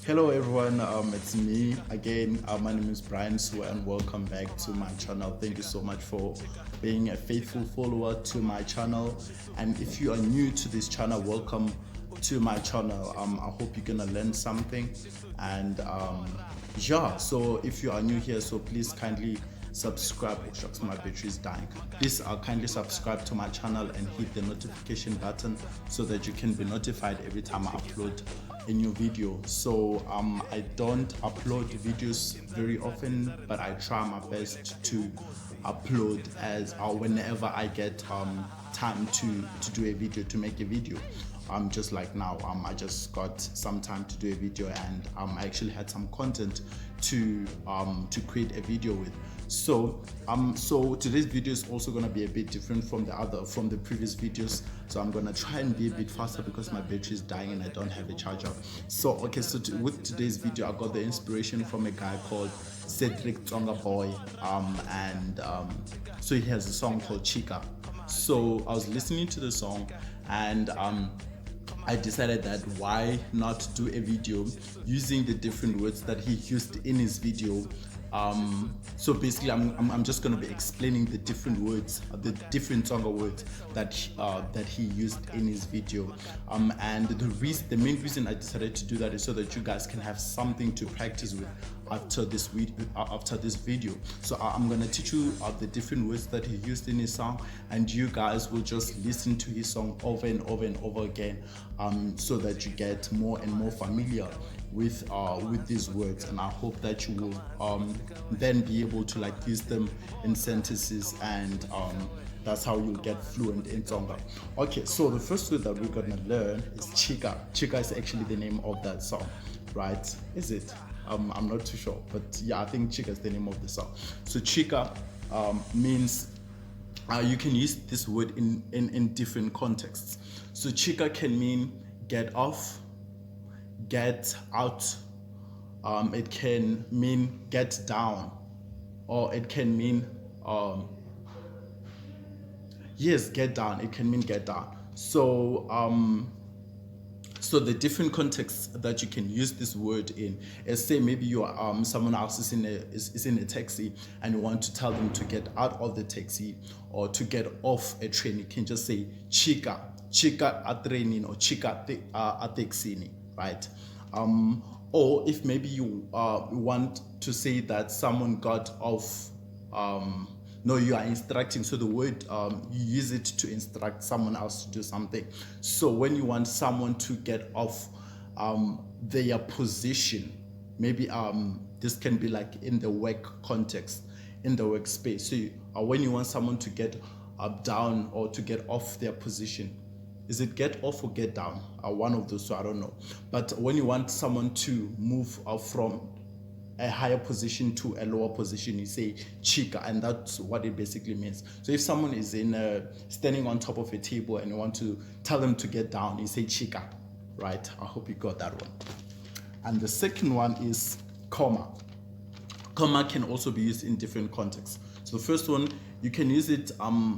Hello everyone, it's me again. My name is Brian Sue and welcome back to my channel. Thank you so much for being a faithful follower to my channel. And if you are new to this channel, welcome to my channel. I hope you're gonna learn something. And yeah, so if you are new here, so please kindly subscribe. Oh shucks, my battery is dying. Please kindly subscribe to my channel and hit the notification button so that you can be notified every time I upload a new video. So I don't upload videos very often, but I try my best to upload as whenever I get time to do a video, to make a video. Just like now, I just got some time to do a video, and I actually had some content to create a video with. So today's video is also gonna be a bit different from the previous videos. So I'm gonna try and be a bit faster because my battery is dying and I don't have a charger. So okay, so with today's video, I got the inspiration from a guy called Cedric Tsongaboy, so he has a song called Chika. So I was listening to the song and I decided that why not do a video using the different words that he used in his video. So basically, I'm just gonna be explaining the different words, the different Tsonga words that he used in his video. And the main reason I decided to do that is so that you guys can have something to practice with after this video. So I'm gonna teach you the different words that he used in his song, and you guys will just listen to his song over and over and over again, so that you get more and more familiar with these words. And I hope that you will then be able to like use them in sentences, and that's how you'll get fluent in Tsonga. Okay, so the first word that we're gonna learn is Chika. Chika is actually the name of that song, right? Is it? I'm not too sure, but yeah, I think Chika is the name of the song. So Chika means, you can use this word in different contexts. So Chika can mean get off, get out, it can mean get down, or it can mean yes, get down, it can mean get down. So the different contexts that you can use this word in is, say maybe you are someone else is in a taxi and you want to tell them to get out of the taxi or to get off a train. You can just say Chika a training, or Chika a taxini, right? Or if maybe you want to say that someone got off, no, you are instructing, so the word you use it to instruct someone else to do something. So when you want someone to get off their position, maybe this can be like in the work context, in the workspace. So when you want someone to get down or to get off their position, is it get off or get down? One of those, so I don't know. But when you want someone to move from a higher position to a lower position, you say Chika, and that's what it basically means. So if someone is standing on top of a table and you want to tell them to get down, you say Chika, right? I hope you got that one. And the second one is comma. Comma can also be used in different contexts. So the first one, you can use it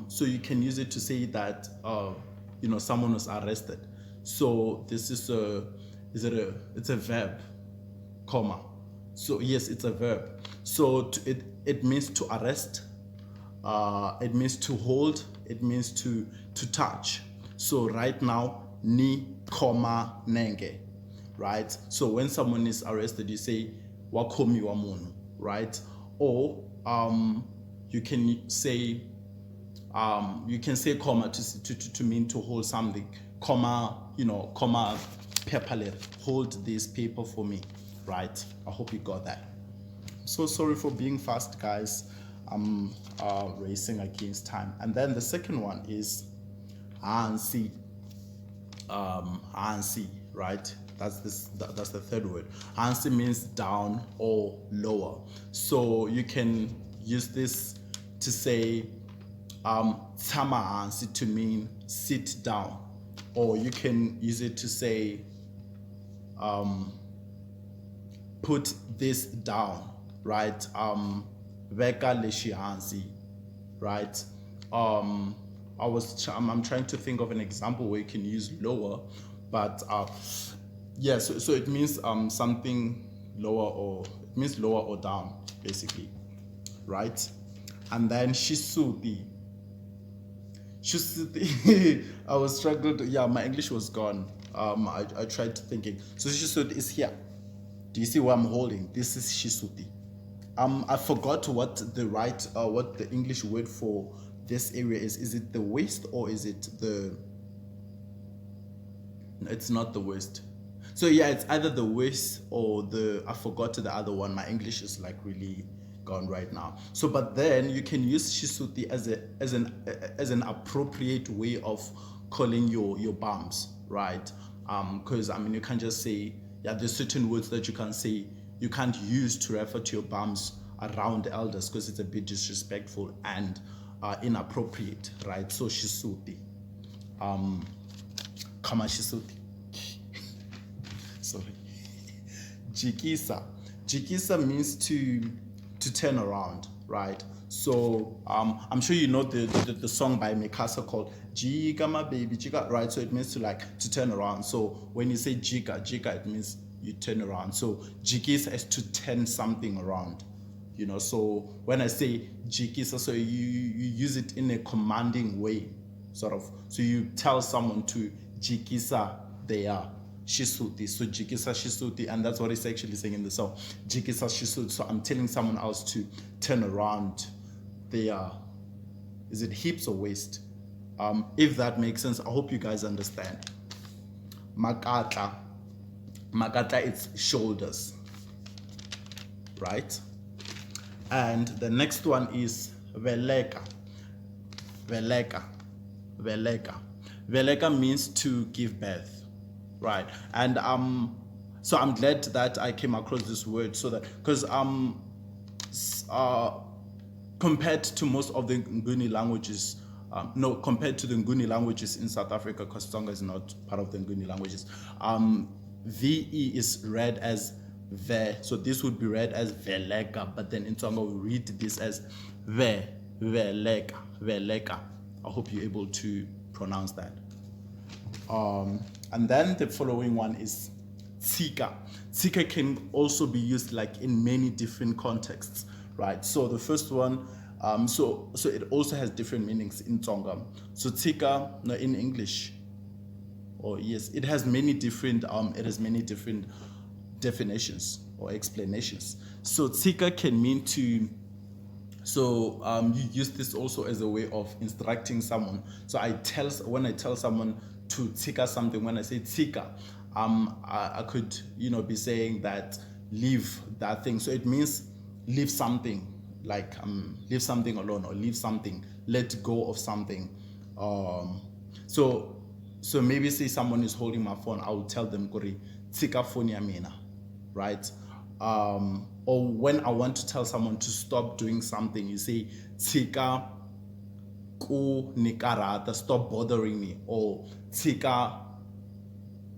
so you can use it to say that someone was arrested. So this is it's a verb, comma. So yes, it's a verb. So it means to arrest, it means to hold, it means to touch. So right now, ni comma nenge, right? So when someone is arrested, you say wakomi wa munu, right? Or you can say comma to mean to hold something. Comma, comma paper letter. Hold this paper for me, right? I hope you got that. So sorry for being fast, guys. I'm racing against time. And then the second one is hansi. Hansi, right? That's the third word. Hansi means down or lower. So you can use this to say tama hansi to mean sit down, or you can use it to say put this down, right? Veka leshi hansi, right? I'm trying to think of an example where you can use lower, but Yeah, so it means something lower, or it means lower or down, basically, right? And then Shisuti. Shisuti. I was struggling to, yeah, my English was gone. I tried thinking. So Shisuti is here. Do you see what I'm holding? This is Shisuti. I forgot what the English word for this area is. Is it the waist, or is it the? It's not the waist. So yeah, it's either the waist or the. I forgot the other one. My English is like really gone right now. So, but then you can use Shisuti as an appropriate way of calling your bums, right? Because I mean, you can't just say, yeah. There's certain words that you can't use to refer to your bums around elders, because it's a bit disrespectful and inappropriate, right? So Shisuti, kama Shisuti. Sorry. Jikisa. Jikisa means to turn around, right? So I'm sure you know the song by Mikasa called Jika my baby Jika, right? So it means to turn around. So when you say Jika, it means you turn around. So Jikisa is to turn something around. So when I say Jikisa, so you use it in a commanding way, sort of. So you tell someone to Jikisa their Shisuti. So Jikisa Shisuti, and that's what it's actually saying in the song. Jikisa Shisuti. So I'm telling someone else to turn around their, is it hips or waist? If that makes sense, I hope you guys understand. Makatla. Makatla, it's shoulders, right? And the next one is Veleka. Veleka. Veleka. Veleka means to give birth, right? And so I'm glad that I came across this word, so that, because compared to most of the Nguni languages, compared to the Nguni languages in South Africa, because Tsonga is not part of the Nguni languages, VE is read as ve, so this would be read as veleka, but then in Tsonga we read this as veleka, veleka. I hope you're able to pronounce that. And then the following one is Sika. Sika can also be used like in many different contexts, right? So the first one, so it also has different meanings in Tsonga. So Sika, no, in English, or yes, it has many different definitions or explanations. So Sika can mean to. So you use this also as a way of instructing someone. So when I tell someone to tika something, when I say tika, I could be saying that leave that thing. So it means leave something, like leave something alone, or leave something, let go of something. So maybe say someone is holding my phone, I will tell them Kori tika phone ya mina, right? Or when I want to tell someone to stop doing something, you say tika ku nikarata, stop bothering me, or tika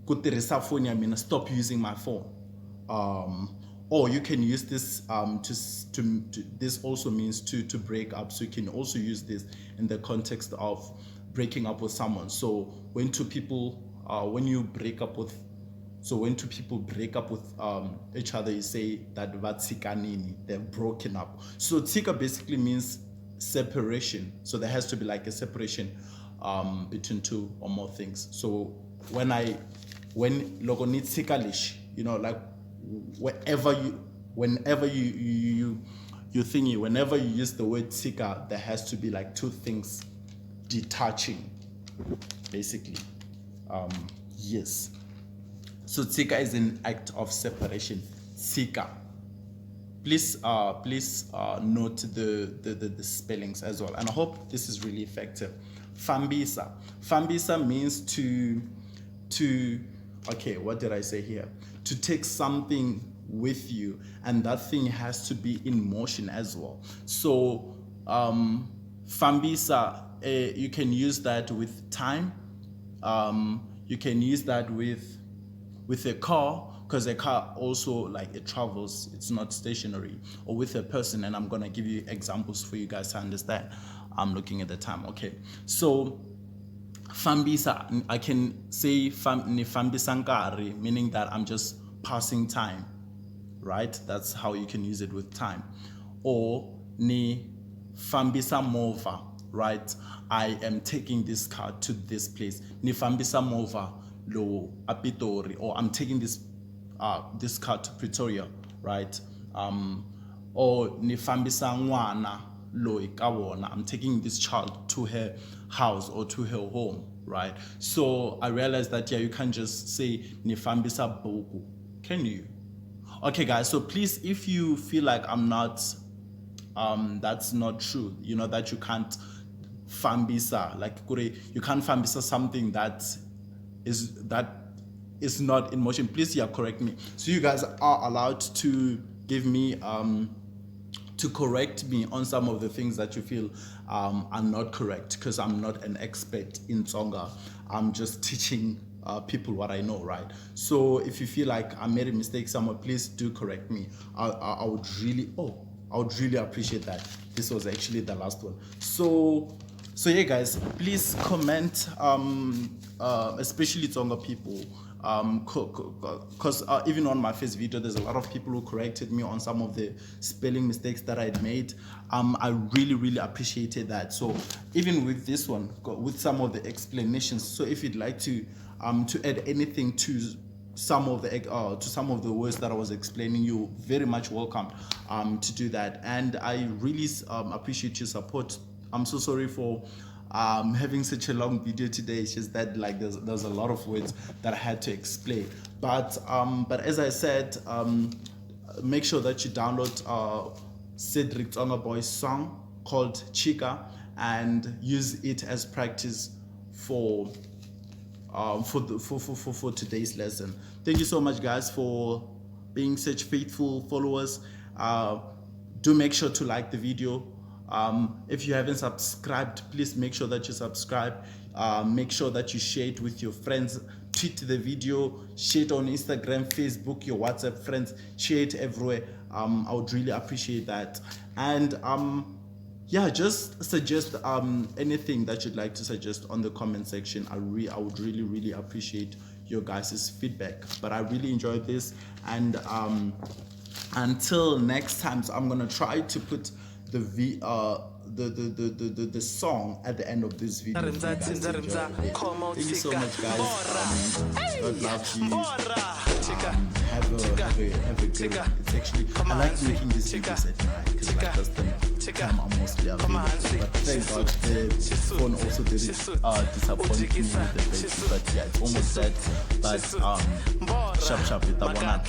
ku tirhisa phone ya mina, stop using my phone. Or you can use this this also means to break up. So you can also use this in the context of breaking up with someone. So when two people when two people break up with each other, you say that vatsikanini, they're broken up. So tika basically means separation. So there has to be like a separation between two or more things. So when logo needs tikalish, like whenever you use the word tika, there has to be like two things detaching, basically. Yes. So tika is an act of separation. Tika. Please note the spellings as well, and I hope this is really effective. Fambisa. Fambisa means to okay, what did I say here? To take something with you, and that thing has to be in motion as well. So fambisa, you can use that with time. You can use that with a car, because a car also, like, it travels, it's not stationary, or with a person, and I'm gonna give you examples for you guys to understand. I'm looking at the time. Okay, so fambisa, I can say ni fambisa nkarhi, meaning that I'm just passing time, right? That's how you can use it with time. Or ni fambisa mova, right? I am taking this car to this place. Ni fambisa mova lo apitori, or I'm taking this car to Pretoria, right? Or ni fambisa n'wana loyi ka wona, I'm taking this child to her house or to her home, right? So I realized that, yeah, you can't just say ni fambisa buku, can you? Okay, guys, so please, if you feel like I'm not, that's not true, you know, that you can't fambisa, like you can't fambisa something that is not in motion, please, yeah, correct me. So you guys are allowed to give me to correct me on some of the things that you feel are not correct, because I'm not an expert in Tsonga. I'm just teaching people what I know, right? So if you feel like I made a mistake somewhere, please do correct me. I would really appreciate that. This was actually the last one. So yeah, guys, please comment, especially Tsonga people, because even on my first video, there's a lot of people who corrected me on some of the spelling mistakes that I'd made. I really appreciated that. So even with this one, with some of the explanations, so if you'd like to add anything to some of the words that I was explaining, you're very much welcome to do that. And I really appreciate your support. I'm so sorry for having such a long video today. It's just that, like, there's a lot of words that I had to explain. But as I said, make sure that you download Cedric Tsongaboy's song called Chika and use it as practice for today's lesson. Thank you so much, guys, for being such faithful followers. Do make sure to like the video. If you haven't subscribed, please make sure that you subscribe. Make sure that you share it with your friends. Tweet the video, share it on Instagram, Facebook, your WhatsApp friends, share it everywhere. I would really appreciate that. And yeah, just suggest anything that you'd like to suggest on the comment section. I would really appreciate your guys' feedback. But I really enjoyed this, and until next time, so I'm gonna try to put the song at the end of this video. Thank you so much, guys. God love you. Have a good. It's actually, I like making this videos at night because, like, that's the time I'm mostly available. But thank God the phone also didn't disappoint me with the battery. But yeah, it's almost dead. But sharp it up on that.